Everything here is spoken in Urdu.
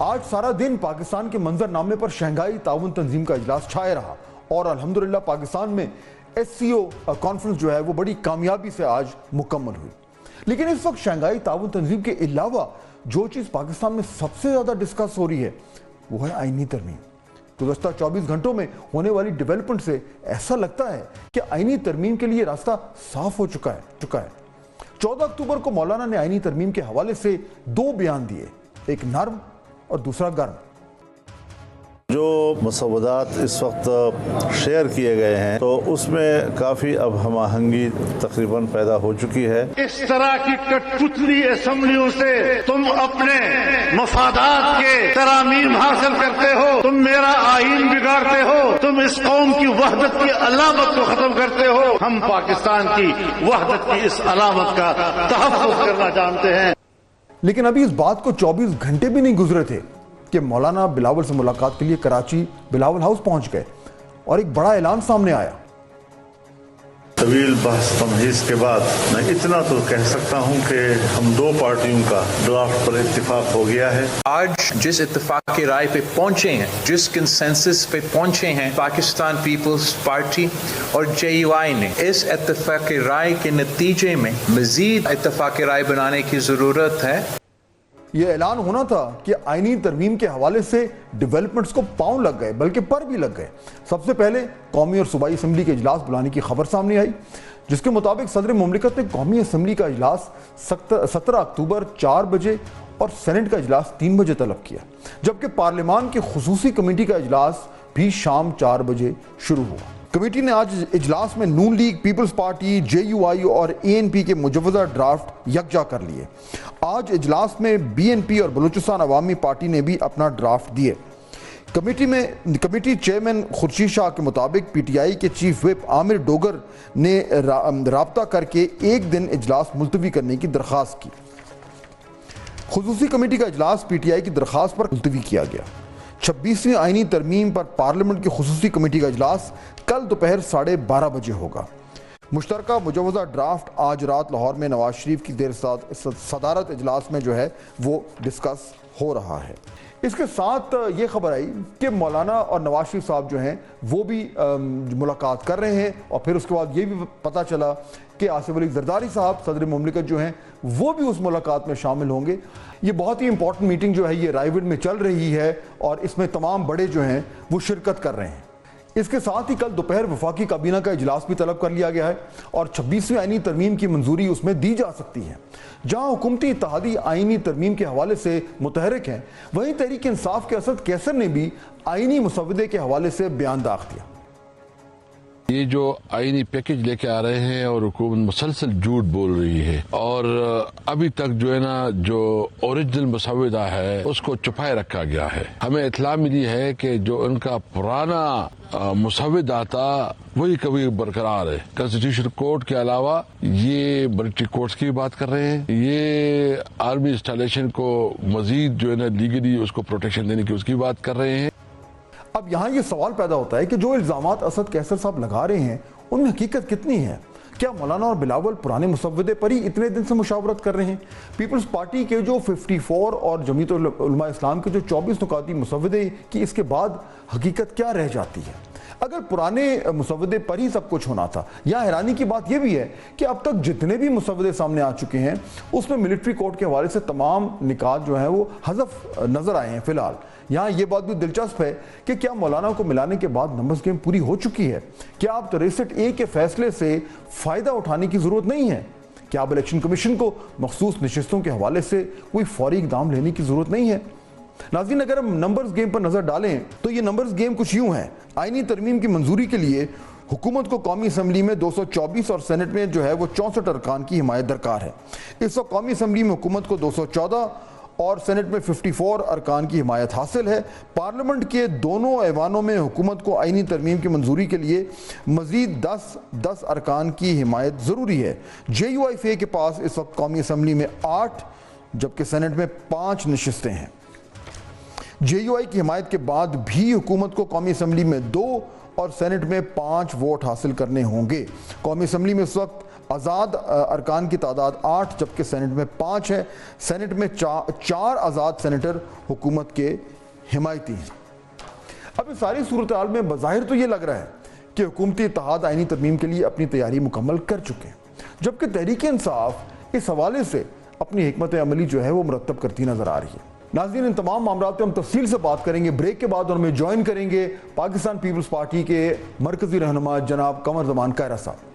آج سارا دن پاکستان کے منظر نامے پر شنگھائی تعاون تنظیم کا اجلاس چھائے رہا اور الحمدللہ پاکستان میں SCO کانفرنس جو ہے وہ بڑی کامیابی سے آج مکمل ہوئی. لیکن اس وقت شنگھائی تعاون تنظیم کے علاوہ جو چیز پاکستان میں سب سے زیادہ ڈسکس ہو رہی ہے وہ ہے آئینی ترمیم. گزشتہ 24 گھنٹوں میں ہونے والی ڈیولپمنٹ سے ایسا لگتا ہے کہ آئینی ترمیم کے لیے راستہ صاف ہو چکا ہے. 14 اکتوبر کو مولانا نے آئینی ترمیم کے حوالے سے 2 بیان دیے, ایک نرم اور دوسرا گرم. جو مسودات اس وقت شیئر کیے گئے ہیں تو اس میں کافی اب ہم آہنگی تقریباً پیدا ہو چکی ہے. اس طرح کی کٹ پتلی اسمبلیوں سے تم اپنے مفادات کے ترامیم حاصل کرتے ہو, تم میرا آئین بگاڑتے ہو, تم اس قوم کی وحدت کی علامت کو ختم کرتے ہو. ہم پاکستان کی وحدت کی اس علامت کا تحفظ کرنا جانتے ہیں. لیکن ابھی اس بات کو 24 گھنٹے بھی نہیں گزرے تھے کہ مولانا بلاول سے ملاقات کے لیے کراچی بلاول ہاؤس پہنچ گئے اور ایک بڑا اعلان سامنے آیا. طویل بحث تمہیز کے بعد میں اتنا تو کہہ سکتا ہوں کہ ہم 2 پارٹیوں کا ڈرافٹ پر اتفاق ہو گیا ہے. آج جس اتفاق کی رائے پہ پہنچے ہیں, جس کنسنسس پہ پہنچے ہیں پاکستان پیپلز پارٹی اور JUI نے, اس اتفاق کی رائے کے نتیجے میں مزید اتفاق کی رائے بنانے کی ضرورت ہے. یہ اعلان ہونا تھا کہ آئینی ترمیم کے حوالے سے ڈیولپمنٹس کو پاؤں لگ گئے, بلکہ پر بھی لگ گئے. سب سے پہلے قومی اور صوبائی اسمبلی کے اجلاس بلانے کی خبر سامنے آئی, جس کے مطابق صدر مملکت نے قومی اسمبلی کا اجلاس 17 اکتوبر 4 بجے اور سینٹ کا اجلاس 3 بجے طلب کیا, جبکہ پارلیمان کی خصوصی کمیٹی کا اجلاس بھی شام 4 بجے شروع ہوا. کمیٹی نے آج اجلاس میں نون لیگ, پیپلز پارٹی, JUI اور ANP کے مجوزہ ڈرافٹ یکجا کر لیے. آج اجلاس میں BNP اور بلوچستان عوامی پارٹی نے بھی اپنا ڈرافٹ دیے. کمیٹی چیئرمین خورشید شاہ کے مطابق PTI کے چیف وپ عامر ڈوگر نے رابطہ کر کے 1 دن اجلاس ملتوی کرنے کی درخواست کی. خصوصی کمیٹی کا اجلاس PTI کی درخواست پر ملتوی کیا گیا. 26ویں آئینی ترمیم پر پارلیمنٹ کی خصوصی کمیٹی کا اجلاس کل دوپہر 12:30 بجے ہوگا. مشترکہ مجوزہ ڈرافٹ آج رات لاہور میں نواز شریف کی صدارت اجلاس میں جو ہے وہ ڈسکس ہو رہا ہے. اس کے ساتھ یہ خبر آئی کہ مولانا اور نواز شریف صاحب جو ہیں وہ بھی ملاقات کر رہے ہیں, اور پھر اس کے بعد یہ بھی پتہ چلا کہ آصف علی زرداری صاحب صدر مملکت جو ہیں وہ بھی اس ملاقات میں شامل ہوں گے. یہ بہت ہی امپورٹنٹ میٹنگ جو ہے یہ رائے وڈ میں چل رہی ہے اور اس میں تمام بڑے جو ہیں وہ شرکت کر رہے ہیں. اس کے ساتھ ہی کل دوپہر وفاقی کابینہ کا اجلاس بھی طلب کر لیا گیا ہے اور 26ویں آئینی ترمیم کی منظوری اس میں دی جا سکتی ہے. جہاں حکومتی اتحادی آئینی ترمیم کے حوالے سے متحرک ہیں, وہیں تحریک انصاف کے اسد کیسر نے بھی آئینی مسودے کے حوالے سے بیان داغ دیا. یہ جو آئینی پیکج لے کے آ رہے ہیں اور حکومت مسلسل جھوٹ بول رہی ہے, اور ابھی تک جو ہے نا جو اوریجنل مسودہ ہے اس کو چھپائے رکھا گیا ہے. ہمیں اطلاع ملی ہے کہ جو ان کا پرانا مسودہ تھا وہی کبھی برقرار ہے. کنسٹیٹیوشن کورٹ کے علاوہ یہ ملٹری کورٹس کی بات کر رہے ہیں, یہ آرمی انسٹالیشن کو مزید جو ہے نا لیگلی اس کو پروٹیکشن دینے کی اس کی بات کر رہے ہیں. اب یہاں یہ سوال پیدا ہوتا ہے کہ جو الزامات اسد کیسر صاحب لگا رہے ہیں ان میں حقیقت کتنی ہے؟ کیا مولانا اور بلاول پرانے مسودے پر ہی اتنے دن سے مشاورت کر رہے ہیں؟ پیپلز پارٹی کے جو 54 اور جمعیت علماء اسلام کے جو 24 نکاتی مسودے کی اس کے بعد حقیقت کیا رہ جاتی ہے؟ اگر پرانے مسودے پر ہی سب کچھ ہونا تھا, یا حیرانی کی بات یہ بھی ہے کہ اب تک جتنے بھی مسودے سامنے آ چکے ہیں اس میں ملٹری کورٹ کے حوالے سے تمام نکات جو ہیں وہ حذف نظر آئے ہیں فی الحال. یہاں یہ بات بھی دلچسپ ہے کہ کیا مولانا کو ملانے کے بعد نمبرز گیم پوری ہو چکی ہے؟ کیا اب 63A کے فیصلے سے فائدہ اٹھانے کی ضرورت نہیں ہے؟ کیا اب الیکشن کمیشن کو مخصوص نشستوں کے حوالے سے کوئی فوری اقدام لینے کی ضرورت نہیں ہے؟ ناظرین, اگر ہم نمبرز گیم پر نظر ڈالیں تو یہ نمبرز گیم کچھ یوں ہے. آئینی ترمیم کی منظوری کے لیے حکومت کو قومی اسمبلی میں 224 اور سینٹ میں جو ہے وہ 64 ارکان کی حمایت درکار ہے. اس وقت قومی اسمبلی میں حکومت کو 214 اور سینٹ میں 54 ارکان کی حمایت حاصل ہے. پارلیمنٹ کے دونوں ایوانوں میں حکومت کو آئینی ترمیم کی منظوری کے لیے مزید 10 ارکان کی حمایت ضروری ہے. JUI کے پاس اس وقت قومی اسمبلی میں 8 جبکہ سینٹ میں 5 نشستیں ہیں. JUI کی حمایت کے بعد بھی حکومت کو قومی اسمبلی میں 2 اور سینٹ میں 5 ووٹ حاصل کرنے ہوں گے. قومی اسمبلی میں اس وقت آزاد ارکان کی تعداد 8 جبکہ سینٹ میں 5 ہے. سینٹ میں 4 آزاد سینیٹر حکومت کے حمایتی ہیں. اب اس ساری صورتحال میں بظاہر تو یہ لگ رہا ہے کہ حکومتی اتحاد آئینی ترمیم کے لیے اپنی تیاری مکمل کر چکے ہیں، جبکہ تحریک انصاف اس حوالے سے اپنی حکمت عملی جو ہے وہ مرتب کرتی نظر آ رہی ہے. ناظرین، ان تمام معاملات پہ ہم تفصیل سے بات کریں گے. بریک کے بعد ہمیں جوائن کریں گے پاکستان پیپلز پارٹی کے مرکزی رہنما جناب قمر زمان کائرہ صاحب.